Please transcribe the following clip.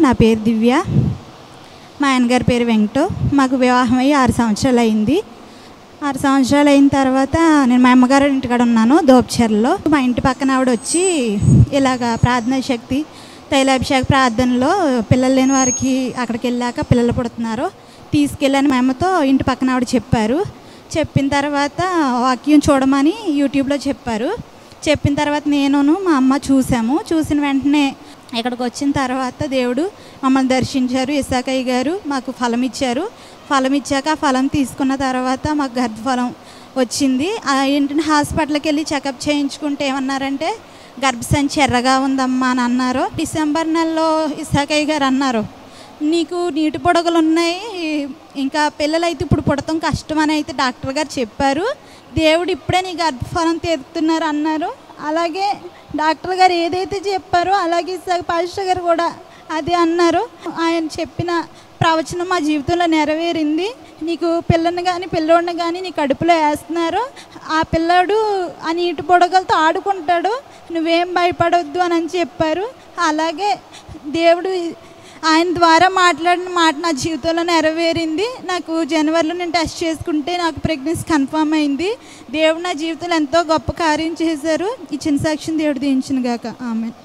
నా పేరు దివ్య, మా ఆయనగారి పేరు వెంకటు. మాకు వివాహం అయ్యి 6 సంవత్సరాలు అయింది. 6 సంవత్సరాలు అయిన తర్వాత నేను మా అమ్మగారి ఇంటికాడ ఉన్నాను దోపచర్లలో. మా ఇంటి పక్కన ఆవిడ వచ్చి ఇలాగ ప్రార్థనా శక్తి తైలాభిషేక ప్రార్థనలో పిల్లలు లేని వారికి అక్కడికి వెళ్ళాక పిల్లలు పుడుతున్నారు తీసుకెళ్ళని మా అమ్మతో ఇంటి పక్కన ఆవిడ చెప్పారు. చెప్పిన తర్వాత వాక్యం చూడమని యూట్యూబ్లో చెప్పారు. చెప్పిన తర్వాత నేను మా అమ్మ చూసాము. చూసిన వెంటనే ఇక్కడికి వచ్చిన తర్వాత దేవుడు మమ్మల్ని దర్శించారు. ఇసాకయ్య గారు మాకు ఫలం ఇచ్చారు. ఫలం ఇచ్చాక ఆ ఫలం తీసుకున్న తర్వాత మాకు గర్భఫలం వచ్చింది. ఏంటంటే హాస్పిటల్కి వెళ్ళి చెకప్ చేయించుకుంటే ఏమన్నారంటే గర్భసంచి ఎర్రగా ఉందమ్మా అని అన్నారు. డిసెంబర్ నెలలో ఇసాకయ్య గారు అన్నారు, నీకు నీటి పొడగలు ఉన్నాయి, ఇంకా పిల్లలైతే ఇప్పుడు పుడతాం కష్టం అని అయితే డాక్టర్ గారు చెప్పారు. దేవుడు ఇప్పుడే నీ గర్భఫలం తీరుతున్నారు అన్నారు. అలాగే డాక్టర్ గారు ఏదైతే చెప్పారో అలాగే పాస్టర్ గారు కూడా అదే అన్నారు. ఆయన చెప్పిన ప్రవచనం మా జీవితంలో నెరవేరింది. నీకు పిల్లని కానీ పిల్లోడిని కానీ నీ కడుపులో వేస్తున్నారు, ఆ పిల్లాడు ఆ నీటి పొడగలతో ఆడుకుంటాడు, నువ్వేం భయపడొద్దు అని చెప్పారు. అలాగే దేవుడు ఆయన ద్వారా మాట్లాడిన మాట నా జీవితంలో నెరవేరింది. నాకు జనవరిలో నేను టెస్ట్ చేసుకుంటే నాకు ప్రెగ్నెన్సీ కన్ఫర్మ్ అయింది. దేవుడు నా జీవితంలో ఎంతో గొప్ప కార్యం చేశారు. ఈ చిన్న సాక్ష్యం దేవుడు దీవించును గాక. ఆమేన్.